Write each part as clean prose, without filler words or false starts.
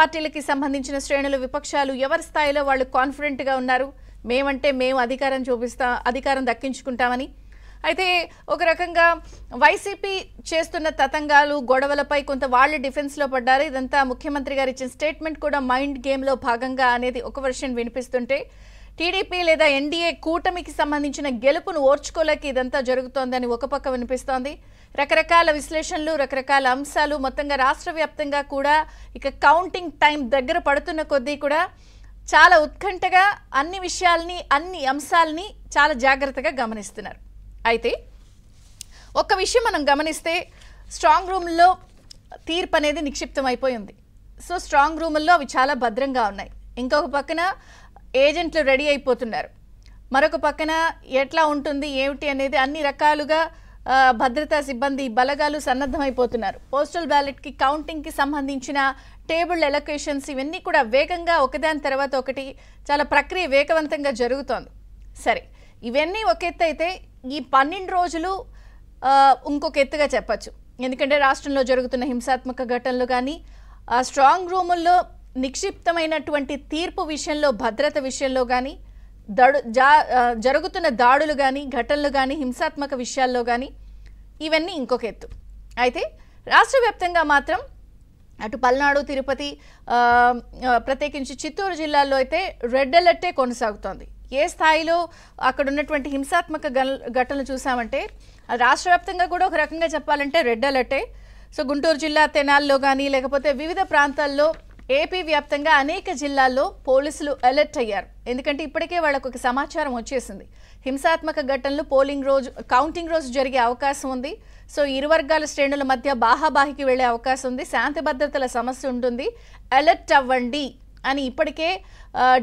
పార్టీలకి సంబంధించిన శ్రేణులు విపక్షాలు ఎవరి స్థాయిలో వాళ్ళు కాన్ఫిడెంట్ గా ఉన్నారు మేమంటే మేము అధికారం దక్కించుకుంటామని అయితే ఒక రకంగా వైసీపీ చేస్తున్న తతంగాలు గొడవలపై కొంత వాళ్ళు డిఫెన్స్ లో పడ్డారు ఇదంతా ముఖ్యమంత్రి గారు ఇచ్చిన స్టేట్మెంట్ కూడా మైండ్ గేమ్ లో భాగంగా అనేది ఒక వెర్షన్ వినిపిస్తుంటే టీడీపీ లేదా ఎన్డీఏ కూటమికి సంబంధించిన గెలుపును ఓర్చుకోలేక ఇదంతా జరుగుతోందని ఒక పక్క వినిపిస్తోంది రకరకాల విశ్లేషణలు రకరకాల అంశాలు మొత్తంగా రాష్ట్ర వ్యాప్తంగా కూడా ఇక కౌంటింగ్ టైం దగ్గర పడుతున్న కొద్దీ కూడా చాలా ఉత్కంఠగా అన్ని విషయాల్ని అన్ని అంశాలని చాలా జాగ్రత్తగా గమనిస్తున్నారు అయితే ఒక్క విషయం మనం గమనిస్తే స్ట్రాంగ్ రూమ్లో తీర్పు అనేది నిక్షిప్తం అయిపోయింది సో స్ట్రాంగ్ రూముల్లో అవి చాలా భద్రంగా ఉన్నాయి ఇంకొక పక్కన ఏజెంట్లు రెడీ అయిపోతున్నారు మరొక పక్కన ఎట్లా ఉంటుంది ఏమిటి అనేది అన్ని రకాలుగా భద్రతా సిబ్బంది బలగాలు సన్నద్ధమైపోతున్నారు పోస్టల్ బ్యాలెట్కి కౌంటింగ్కి సంబంధించిన టేబుల్ ఎలొకేషన్స్ ఇవన్నీ కూడా వేగంగా ఒకదాని తర్వాత ఒకటి చాలా ప్రక్రియ వేగవంతంగా జరుగుతోంది సరే ఇవన్నీ ఒక ఎత్తు అయితే ఈ 12 రోజులు ఇంకొక ఎత్తుగా చెప్పచ్చు ఎందుకంటే రాష్ట్రంలో జరుగుతున్న హింసాత్మక ఘటనలు కానీ ఆ స్ట్రాంగ్ రూముల్లో నిక్షిప్తమైనటువంటి తీర్పు విషయంలో భద్రత విషయంలో కానీ జరుగుతున్న దాడులు కానీ ఘటనలు కానీ హింసాత్మక విషయాల్లో కానీ ఇవన్నీ ఇంకొక ఎత్తు అయితే రాష్ట్ర వ్యాప్తంగా మాత్రం అటు పల్నాడు తిరుపతి ప్రత్యేకించి చిత్తూరు జిల్లాల్లో అయితే రెడ్ అలర్టే కొనసాగుతోంది ఏ స్థాయిలో అక్కడ ఉన్నటువంటి హింసాత్మక ఘటనలు చూసామంటే రాష్ట్ర వ్యాప్తంగా కూడా ఒక రకంగా చెప్పాలంటే రెడ్ అలర్టే సో గుంటూరు జిల్లా తెనాల్లో కానీ లేకపోతే వివిధ ప్రాంతాల్లో ఏపీ వ్యాప్తంగా అనేక జిల్లాల్లో పోలీసులు అలర్ట్ అయ్యారు ఎందుకంటే ఇప్పటికే వాళ్ళకు ఒక సమాచారం వచ్చేసింది హింసాత్మక ఘటనలు కౌంటింగ్ రోజు జరిగే అవకాశం ఉంది సో ఇరు వర్గాల శ్రేణుల మధ్య బాహాబాహికి వెళ్లే అవకాశం ఉంది శాంతి భద్రతల సమస్య ఉంటుంది అలర్ట్ అవ్వండి అని ఇప్పటికే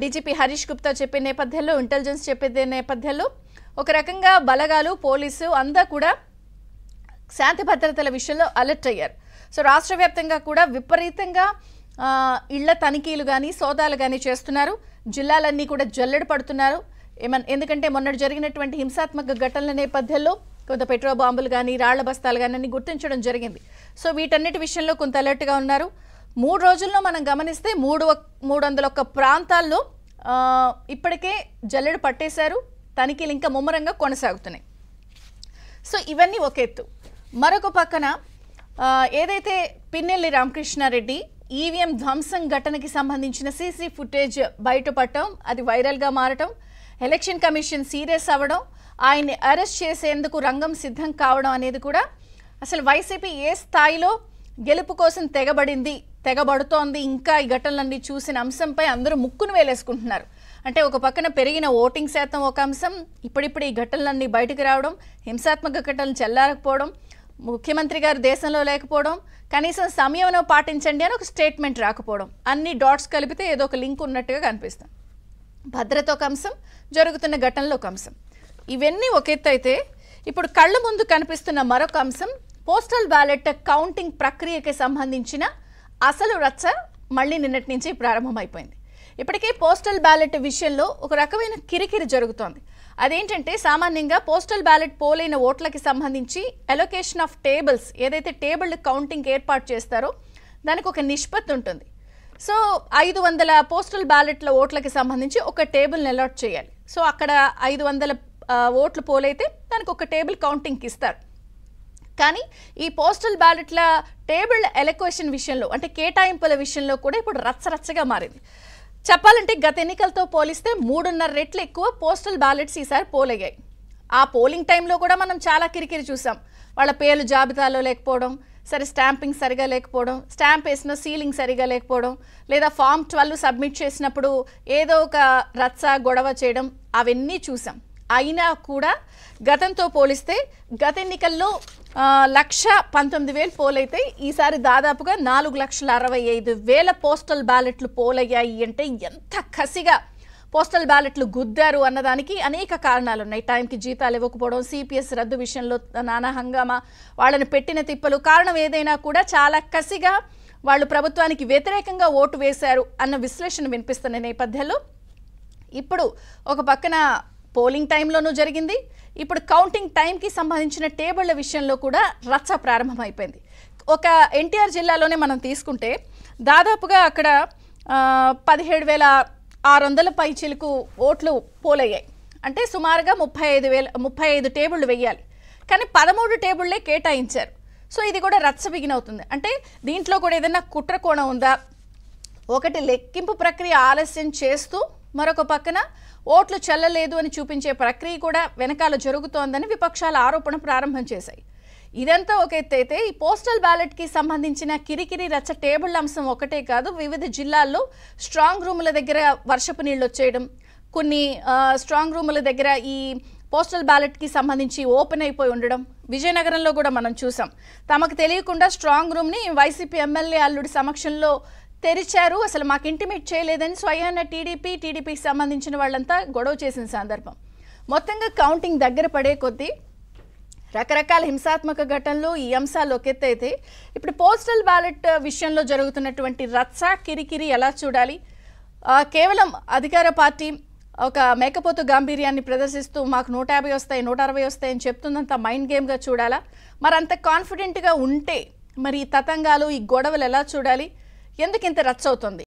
డీజీపీ హరీష్ గుప్తా చెప్పే నేపథ్యంలో ఇంటెలిజెన్స్ చెప్పే నేపథ్యంలో ఒక రకంగా బలగాలు పోలీసు అంతా కూడా శాంతి భద్రతల విషయంలో అలర్ట్ అయ్యారు సో రాష్ట్ర వ్యాప్తంగా కూడా విపరీతంగా ఇళ్ల తనిఖీలు కానీ సోదాలు కానీ చేస్తున్నారు జిల్లాలన్నీ కూడా జల్లెడ పడుతున్నారు ఎందుకంటే మొన్నటి జరిగినటువంటి హింసాత్మక ఘటనల నేపథ్యంలో కొంత పెట్రోల్ బాంబులు కానీ రాళ్ల బస్తాలు కానీ అన్ని గుర్తించడం జరిగింది సో వీటన్నిటి విషయంలో కొంత అలర్ట్గా ఉన్నారు 3 రోజుల్లో మనం గమనిస్తే 301 ప్రాంతాల్లో ఇప్పటికే జల్లెడ పట్టేశారు తనిఖీలు ఇంకా ముమ్మరంగా కొనసాగుతున్నాయి సో ఇవన్నీ ఒక ఎత్తు మరొక పక్కన ఏదైతే పిన్నెల్లి రామకృష్ణారెడ్డి ఈవీఎం ధ్వంసం ఘటనకి సంబంధించిన సీసీ ఫుటేజ్ బయటపడటం అది వైరల్గా మారటం ఎలక్షన్ కమిషన్ సీరియస్ అవ్వడం ఆయన్ని అరెస్ట్ చేసేందుకు రంగం సిద్ధం కావడం అనేది కూడా అసలు వైసీపీ ఏ స్థాయిలో గెలుపు కోసం తెగబడుతోంది ఇంకా ఈ ఘటనలన్నీ చూసిన అంశంపై అందరూ ముక్కును వేలేసుకుంటున్నారు అంటే ఒక పక్కన పెరిగిన ఓటింగ్ శాతం ఒక అంశం ఇప్పుడిప్పుడు ఈ ఘటనలన్నీ బయటకు రావడం హింసాత్మక ఘటనలు చెల్లారకపోవడం ముఖ్యమంత్రి గారు దేశంలో లేకపోవడం కనీసం సమయంలో పాటించండి అని ఒక స్టేట్మెంట్ రాకపోవడం అన్ని డాట్స్ కలిపితే ఏదో ఒక లింక్ ఉన్నట్టుగా కనిపిస్తుంది భద్రత ఒక అంశం జరుగుతున్న ఘటనలో ఒక అంశం ఇవన్నీ ఒక ఎత్తు అయితే ఇప్పుడు కళ్ళ ముందు కనిపిస్తున్న మరొక అంశం పోస్టల్ బ్యాలెట్ కౌంటింగ్ ప్రక్రియకి సంబంధించిన అసలు రచ్చ మళ్ళీ నిన్నటి నుంచి ప్రారంభమైపోయింది ఇప్పటికే పోస్టల్ బ్యాలెట్ విషయంలో ఒక రకమైన కిరికిరి జరుగుతోంది అదేంటంటే సామాన్యంగా పోస్టల్ బ్యాలెట్ పోలైన ఓట్లకి సంబంధించి అలొకేషన్ ఆఫ్ టేబుల్స్ ఏదైతే టేబుల్ కౌంటింగ్ ఏర్పాటు చేస్తారో దానికి ఒక నిష్పత్తి ఉంటుంది సో 500 పోస్టల్ బ్యాలెట్ల ఓట్లకి సంబంధించి ఒక టేబుల్ని అలాట్ చేయాలి సో అక్కడ 500 ఓట్లు పోలైతే దానికి ఒక టేబుల్ కౌంటింగ్కి ఇస్తారు కానీ ఈ పోస్టల్ బ్యాలెట్ల టేబుల్ ఎలొకేషన్ విషయంలో అంటే కేటాయింపుల విషయంలో కూడా ఇప్పుడు రచ్చరచ్చగా మారింది చెప్పాలంటే గత ఎన్నికలతో పోలిస్తే 3.5 రెట్లు ఎక్కువ పోస్టల్ బ్యాలెట్స్ ఈసారి పోలయ్యాయి ఆ పోలింగ్ టైంలో కూడా మనం చాలా కిరికిరి చూసాం వాళ్ళ పేర్లు జాబితాలో లేకపోవడం సరే స్టాంపింగ్ సరిగా లేకపోవడం స్టాంప్ వేసిన సీలింగ్ సరిగా లేకపోవడం లేదా ఫామ్ 12 సబ్మిట్ చేసినప్పుడు ఏదో ఒక రచ్చ గొడవ చేయడం అవన్నీ చూసాం అయినా కూడా గతంతో పోలిస్తే గత ఎన్నికల్లో 1,19,000 పోలైతే ఈసారి దాదాపుగా 4,65,000 పోస్టల్ బ్యాలెట్లు పోలయ్యాయి అంటే ఎంత కసిగా పోస్టల్ బ్యాలెట్లు గుద్దారు అన్నదానికి అనేక కారణాలు ఉన్నాయి టైంకి జీతాలు ఇవ్వకపోవడం సిపిఎస్ రద్దు విషయంలో నానా హంగామా వాళ్ళని పెట్టిన తిప్పలు కారణం ఏదైనా కూడా చాలా కసిగా వాళ్ళు ప్రభుత్వానికి వ్యతిరేకంగా ఓటు వేశారు అన్న విశ్లేషణ వినిపిస్తున్న నేపథ్యంలో ఇప్పుడు ఒక పక్కన పోలింగ్ టైంలోనూ జరిగింది ఇప్పుడు కౌంటింగ్ టైంకి సంబంధించిన టేబుళ్ల విషయంలో కూడా రచ్చ ప్రారంభమైపోయింది ఒక ఎన్టీఆర్ జిల్లాలోనే మనం తీసుకుంటే దాదాపుగా అక్కడ 17,600 పైచిలకు ఓట్లు పోలయ్యాయి. అంటే సుమారుగా 35 టేబుళ్లు వెయ్యాలి, కానీ 13 టేబుళ్లే కేటాయించారు. సో ఇది కూడా రచ్చ బిగినవుతుంది. అంటే దీంట్లో కూడా ఏదైనా కుట్ర కోణం ఉందా? ఒకటి లెక్కింపు ప్రక్రియ ఆలస్యం చేస్తూ మరొక పక్కన ఓట్లు చెల్లలేదు అని చూపించే ప్రక్రియ కూడా వెనకాల జరుగుతోందని విపక్షాల ఆరోపణ ప్రారంభం చేశాయి. ఇదంతా ఒక ఎత్తు అయితే, ఈ పోస్టల్ బ్యాలెట్కి సంబంధించిన కిరికిరి రచ్చ టేబుల్ అంశం ఒకటే కాదు, వివిధ జిల్లాల్లో స్ట్రాంగ్ రూముల దగ్గర వర్షపు నీళ్ళు వచ్చేయడం, కొన్ని స్ట్రాంగ్ రూముల దగ్గర ఈ పోస్టల్ బ్యాలెట్కి సంబంధించి ఓపెన్ అయిపోయి ఉండడం, విజయనగరంలో కూడా మనం చూసాం. తమకు తెలియకుండా స్ట్రాంగ్ రూమ్ని వైసీపీ ఎమ్మెల్యే అల్లుడి సమక్షంలో తెరిచారు, అసలు మాకు ఇంటిమేట్ చేయలేదని స్వయాన టీడీపీకి సంబంధించిన వాళ్ళంతా గొడవ చేసిన సందర్భం. మొత్తంగా కౌంటింగ్ దగ్గర పడే కొద్దీ రకరకాల హింసాత్మక ఘటనలు, ఈ అంశాలు ఒక ఎత్తు అయితే, ఇప్పుడు పోస్టల్ బ్యాలెట్ విషయంలో జరుగుతున్నటువంటి రచ్చ కిరికిరి ఎలా చూడాలి? కేవలం అధికార పార్టీ ఒక మేకపోతు గాంభీర్యాన్ని ప్రదర్శిస్తూ మాకు 150 వస్తాయి 160 వస్తాయి అని చెప్తుందంత మైండ్ గేమ్గా చూడాలా? మరి అంత కాన్ఫిడెంట్గా ఉంటే మరి ఈ తతంగాలు, ఈ గొడవలు ఎలా చూడాలి? ఎందుకు ఇంత రచ్చ అవుతుంది?